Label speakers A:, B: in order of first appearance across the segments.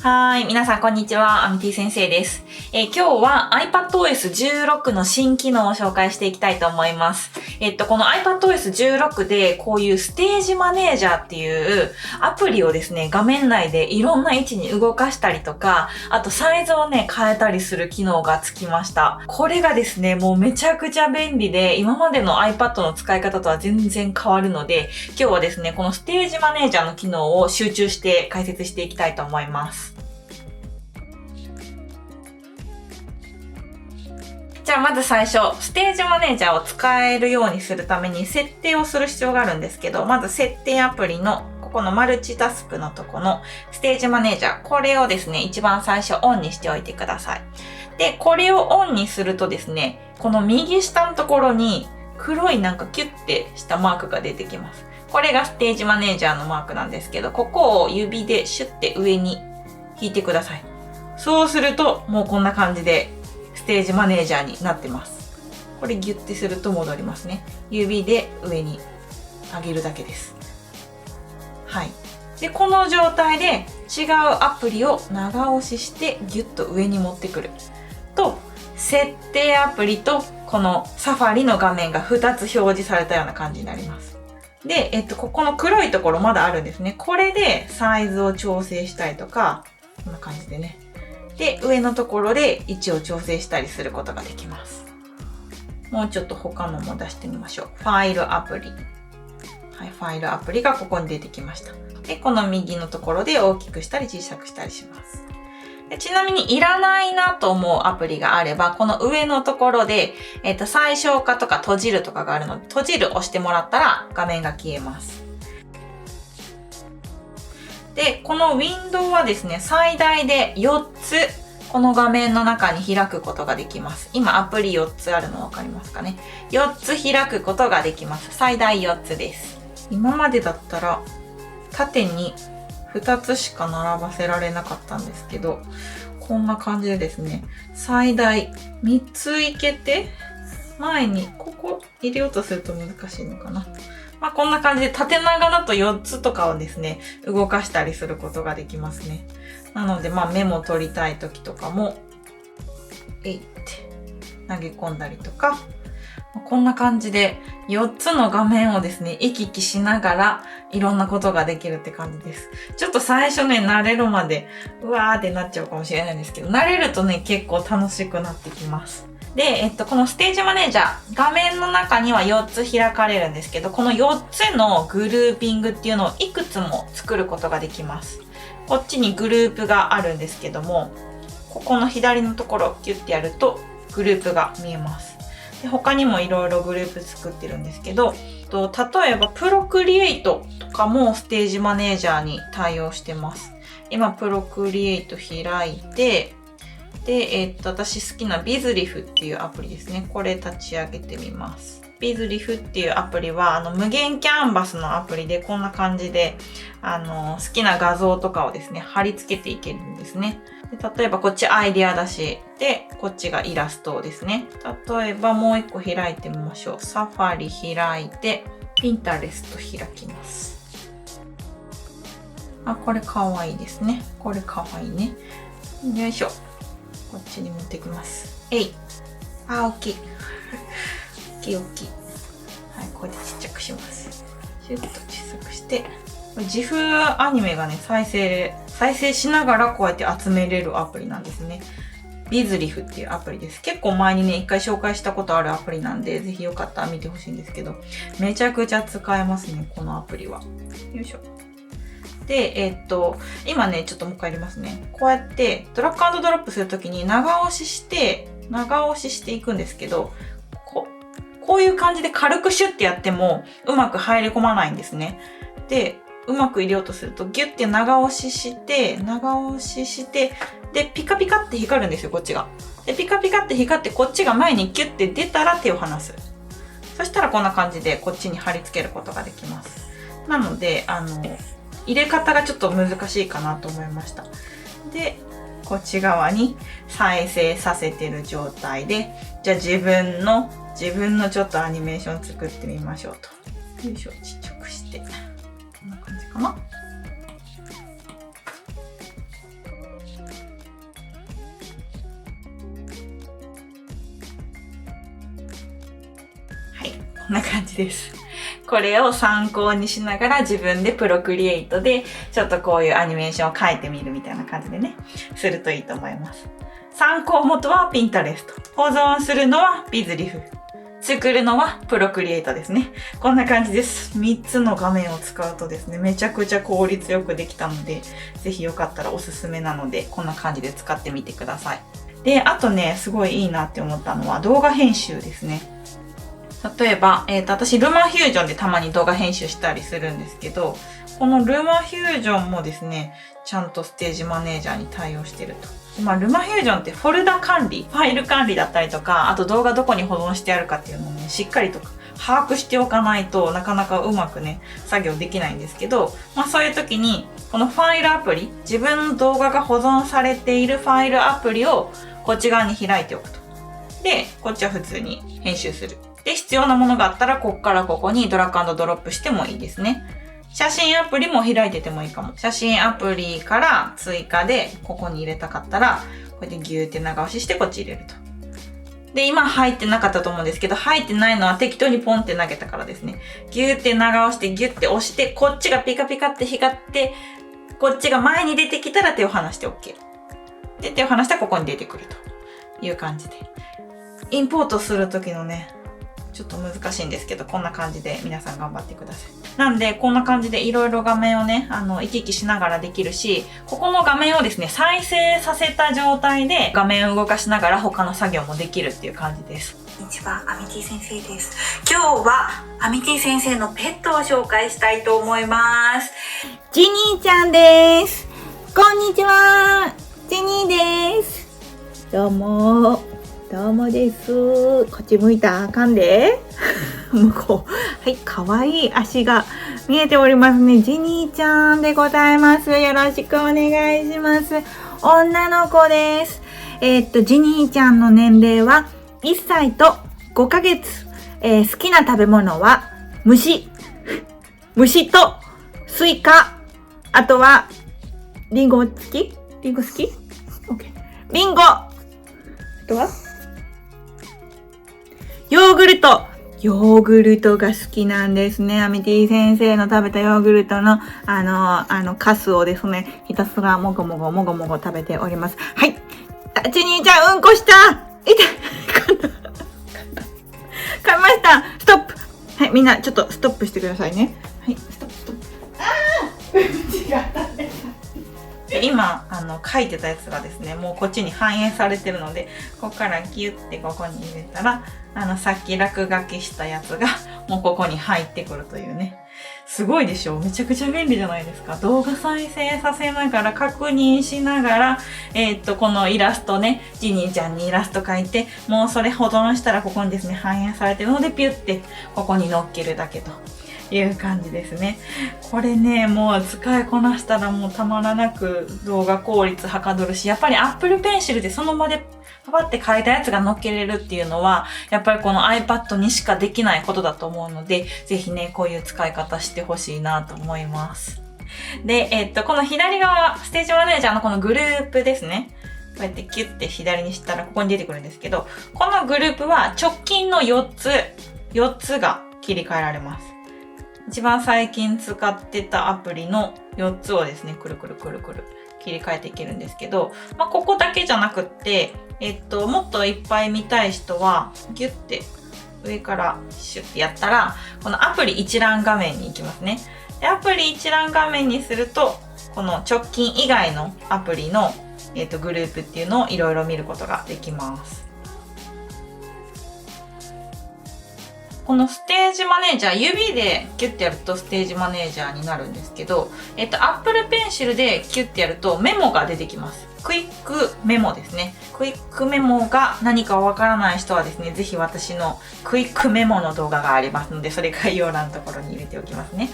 A: はい。皆さん、こんにちは。アミティ先生です。今日は iPadOS 16の新機能を紹介していきたいと思います。この iPadOS 16でこういうステージマネージャーっていうアプリをですね、画面内でいろんな位置に動かしたりとか、あとサイズをね、変えたりする機能がつきました。これがですね、もうめちゃくちゃ便利で、今までの iPad の使い方とは全然変わるので、今日はですね、このステージマネージャーの機能を集中して解説していきたいと思います。じゃあまず最初、ステージマネージャーを使えるようにするために設定をする必要があるんですけど、まず設定アプリのここのマルチタスクのとこのステージマネージャー、これをですね、一番最初オンにしておいてください。で、これをオンにするとですね、この右下のところに黒いなんかキュッてしたマークが出てきます。これがステージマネージャーのマークなんですけど、ここを指でシュッて上に引いてください。そうすると、もうこんな感じでステージマネージャーになってます。これギュッてすると戻りますね。指で上に上げるだけです。はい。で、この状態で違うアプリを長押ししてギュッと上に持ってくると、設定アプリとこのサファリの画面が2つ表示されたような感じになります。で、ここの黒いところまだあるんですね。これでサイズを調整したりとか、こんな感じでね。で、上のところで位置を調整したりすることができます。もうちょっと他のも出してみましょう。ファイルアプリ。はい、ファイルアプリがここに出てきました。で、この右のところで大きくしたり小さくしたりします。でちなみにいらないなと思うアプリがあれば、この上のところで、最小化とか閉じるとかがあるので、閉じる押してもらったら画面が消えます。で、このウィンドウはですね、最大で4つ、この画面の中に開くことができます。今、アプリ4つあるの分かりますかね。4つ開くことができます。最大4つです。今までだったら、縦に2つしか並ばせられなかったんですけど、こんな感じでですね、最大3ついけて、前にここ入れようとすると難しいのかな。まあ、こんな感じで縦長だと4つとかをですね、動かしたりすることができますね。なので、まあメモ取りたい時とかも、って投げ込んだりとか、こんな感じで4つの画面をですね、行き来しながらいろんなことができるって感じです。ちょっと最初ね、慣れるまでうわーってなっちゃうかもしれないんですけど、慣れるとね、結構楽しくなってきます。で、このステージマネージャー、画面の中には4つ開かれるんですけど、この4つのグルーピングっていうのをいくつも作ることができます。こっちにグループがあるんですけども、ここの左のところをギュッてやるとグループが見えます。で他にもいろいろグループ作ってるんですけど、例えばプロクリエイトとかもステージマネージャーに対応してます。今プロクリエイト開いて、で、私好きなビズリフっていうアプリですね。これ立ち上げてみます。ビズリフっていうアプリは、無限キャンバスのアプリでこんな感じで、好きな画像とかをですね、貼り付けていけるんですね。で例えばこっちアイディアだし、で、こっちがイラストですね。例えばもう一個開いてみましょう。サファリ開いて、ピンタレスト開きます。あ、これかわいいですね。これかわいいね。よいしょ。こっちに持ってきます。えい。あ、大きい。大きい大きい。はい、これでちっちゃくします。シュッと小さくして、自風アニメがね、再生しながらこうやって集めれるアプリなんですね。ビズリフっていうアプリです。結構前にね、一回紹介したことあるアプリなんで、ぜひよかったら見てほしいんですけど、めちゃくちゃ使えますね、このアプリは。よいしょ。で、今ね、ちょっともう一回やりますね。こうやってドラッグ&ドロップするときに長押ししていくんですけど、こういう感じで軽くシュッてやってもうまく入り込まないんですね。で、うまく入れようとするとギュッて長押しして、で、ピカピカって光るんですよ、こっちが。で、ピカピカって光ってこっちが前にギュッて出たら手を離す。そしたらこんな感じでこっちに貼り付けることができます。なので、入れ方がちょっと難しいかなと思いました。で、こっち側に再生させてる状態で、じゃあ自分のちょっとアニメーション作ってみましょうと。よいしょ、ちっちゃくして。こんな感じかな。こんな感じです。これを参考にしながら自分でプロクリエイトでちょっとこういうアニメーションを描いてみるみたいな感じでね、するといいと思います。参考元は Pinterest。保存するのは Bizriff。作るのはプロクリエイトですね。こんな感じです。3つの画面を使うとですね、めちゃくちゃ効率よくできたので、ぜひよかったらおすすめなので、こんな感じで使ってみてください。で、あとね、すごいいいなって思ったのは動画編集ですね。例えば、私、ルマフュージョンでたまに動画編集したりするんですけど、このルマフュージョンもですね、ちゃんとステージマネージャーに対応してると。ルマフュージョンってフォルダ管理、ファイル管理だったりとか、あと動画どこに保存してあるかっていうのをね、しっかりと把握しておかないとなかなかうまくね、作業できないんですけど、そういう時に、このファイルアプリ、自分の動画が保存されているファイルアプリをこっち側に開いておくと。で、こっちは普通に編集する。で、必要なものがあったら、こっからここにドラッグ&ドロップしてもいいですね。写真アプリも開いててもいいかも。写真アプリから追加でここに入れたかったら、こうやってギューって長押ししてこっち入れると。で、今入ってなかったと思うんですけど、入ってないのは適当にポンって投げたからですね。ギューって長押してギュッて押して、こっちがピカピカって光って、こっちが前に出てきたら手を離して OK。で、手を離したらここに出てくるという感じで。インポートするときのね、ちょっと難しいんですけど、こんな感じで皆さん頑張ってください。なんで、こんな感じでいろいろ画面をね、行き来しながらできるし、ここの画面をですね、再生させた状態で画面を動かしながら他の作業もできるっていう感じです。
B: こんにちは、アミティ先生です。今日はアミティ先生のペットを紹介したいと思います。ジニーちゃんです。こんにちは、ジニーです。どうもです。こっち向いたらあかんで。向こう。はい、かわいい足が見えておりますね。ジニーちゃんでございます。よろしくお願いします。女の子です。ジニーちゃんの年齢は1歳と5ヶ月。好きな食べ物は虫とスイカ。あとはリンゴ好き？リンゴ好き？ OK。リンゴ。あとはヨーグルトが好きなんですね。アミティ先生の食べたヨーグルトのカスをですね、ひたすらもごもご食べております。はい。ジニーちゃんうんこした。痛い。噛みました。ストップ。はい、みんなちょっとストップしてくださいね。はい、ストップ。違ったね。
A: 今書いてたやつがですね、もうこっちに反映されてるので、ここからギュッてここに入れたら、さっき落書きしたやつがもうここに入ってくるというね。すごいでしょ？めちゃくちゃ便利じゃないですか。動画再生させながら確認しながら、このイラストね、ジニーちゃんにイラスト描いて、もうそれ保存したらここにですね、反映されてるのでピュッてここに乗っけるだけと。いう感じですね。これね、もう使いこなしたらもうたまらなく動画効率はかどるし、やっぱり Apple Pencil でその場でパパって書いたやつが載っけれるっていうのは、やっぱりこの iPad にしかできないことだと思うので、ぜひね、こういう使い方してほしいなと思います。で、この左側、ステージマネージャーのこのグループですね。こうやってキュッて左にしたらここに出てくるんですけど、このグループは直近の4つが切り替えられます。一番最近使ってたアプリの4つをですね、くるくる切り替えていけるんですけど、ここだけじゃなくって、もっといっぱい見たい人は、ギュッて上からシュッてやったら、このアプリ一覧画面に行きますね。で、アプリ一覧画面にすると、この直近以外のアプリの、グループっていうのをいろいろ見ることができます。このステージマネージャー、指でキュッてやるとステージマネージャーになるんですけど、Apple Pencil でキュッてやるとメモが出てきます。クイックメモですね。クイックメモが何かわからない人はですね、ぜひ私のクイックメモの動画がありますので、それ概要欄のところに入れておきますね。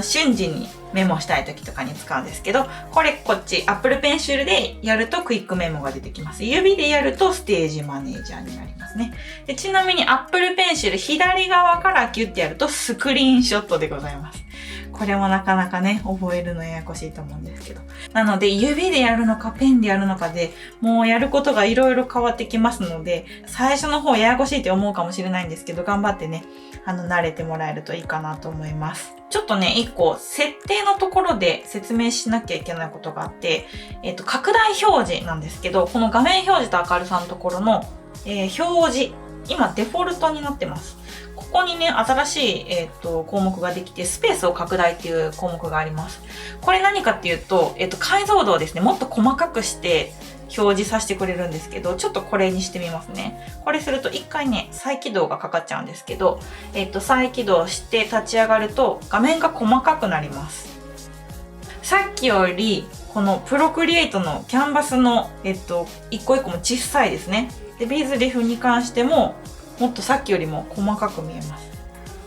A: 瞬時にメモしたい時とかに使うんですけど、こっち Apple Pencil でやるとクイックメモが出てきます。指でやるとステージマネージャーになりますね。で、ちなみに Apple Pencil 左側からキュッてやるとスクリーンショットでございます。これもなかなかね、覚えるのややこしいと思うんですけど。なので、指でやるのかペンでやるのかで、もうやることがいろいろ変わってきますので、最初の方ややこしいって思うかもしれないんですけど、頑張ってね、慣れてもらえるといいかなと思います。ちょっとね、一個、設定のところで説明しなきゃいけないことがあって、拡大表示なんですけど、この画面表示と明るさのところの、表示、今デフォルトになってます。ここにね、新しい、項目ができて、スペースを拡大っていう項目があります。これ何かっていうと、解像度をですね、もっと細かくして表示させてくれるんですけど、ちょっとこれにしてみますね。これすると一回ね、再起動がかかっちゃうんですけど、再起動して立ち上がると画面が細かくなります。さっきより、このプロクリエイトのキャンバスの、一個一個も小さいですね。で、ビーズリフに関しても、もっとさっきよりも細かく見えます。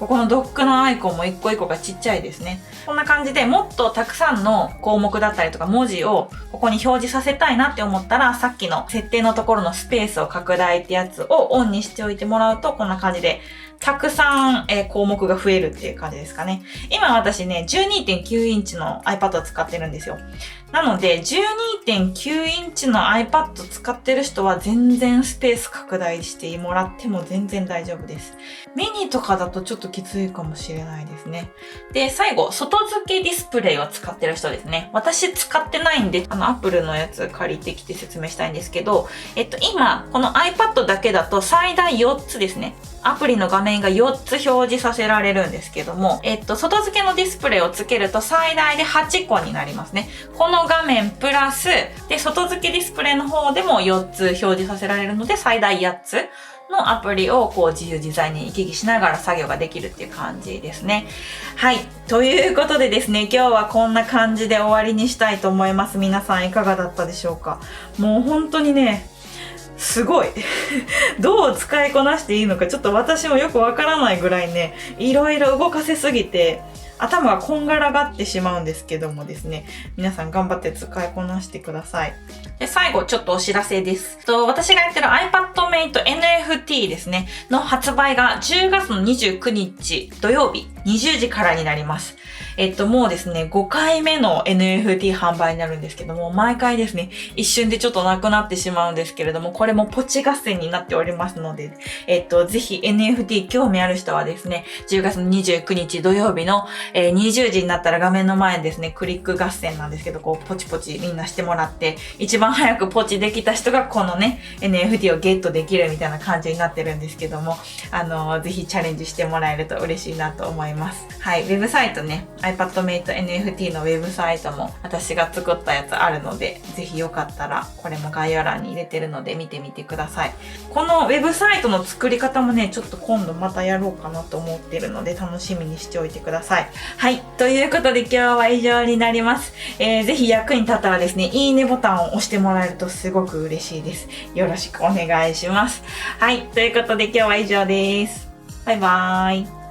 A: ここのドックのアイコンも一個一個がちっちゃいですね。こんな感じでもっとたくさんの項目だったりとか文字をここに表示させたいなって思ったら、さっきの設定のところのスペースを拡大ってやつをオンにしておいてもらうと、こんな感じでたくさん項目が増えるっていう感じですかね。今私ね、12.9 インチの iPad を使ってるんですよ。なので、12.9 インチの iPad 使ってる人は全然スペース拡大してもらっても全然大丈夫です。ミニとかだとちょっときついかもしれないですね。で、最後、外付けディスプレイを使ってる人ですね。私使ってないんで、Apple のやつ借りてきて説明したいんですけど、今、この iPad だけだと最大4つですね。アプリの画面が4つ表示させられるんですけども、外付けのディスプレイをつけると最大で8個になりますね。この画面プラス、で、外付けディスプレイの方でも4つ表示させられるので、最大8つのアプリをこう自由自在に行き来しながら作業ができるっていう感じですね。はい。ということでですね、今日はこんな感じで終わりにしたいと思います。皆さんいかがだったでしょうか？もう本当にね、すごいどう使いこなしていいのかちょっと私もよくわからないぐらいね、いろいろ動かせすぎて頭がこんがらがってしまうんですけどもですね、皆さん頑張って使いこなしてください。で、最後ちょっとお知らせです。私がやってる iPadMate NFT ですね、の発売が10月の29日土曜日20時からになります。もうですね、5回目の NFT 販売になるんですけども、毎回ですね、一瞬でちょっとなくなってしまうんですけれども、これもポチ合戦になっておりますので、ぜひ NFT 興味ある人はですね、10月の29日土曜日の、20時になったら画面の前にですね、クリック合戦なんですけど、こう、ポチポチみんなしてもらって、一番早くポチできた人がこのね、NFT をゲットできるみたいな感じになってるんですけども、ぜひチャレンジしてもらえると嬉しいなと思います。はい、ウェブサイトね、iPadMate NFT のウェブサイトも私が作ったやつあるので、ぜひよかったらこれも概要欄に入れてるので見てみてください。このウェブサイトの作り方もね、ちょっと今度またやろうかなと思ってるので楽しみにしておいてください。はい。ということで今日は以上になります。ぜひ役に立ったらですね、いいねボタンを押してもらえるとすごく嬉しいです。よろしくお願いします。はい。ということで今日は以上です。バイバーイ。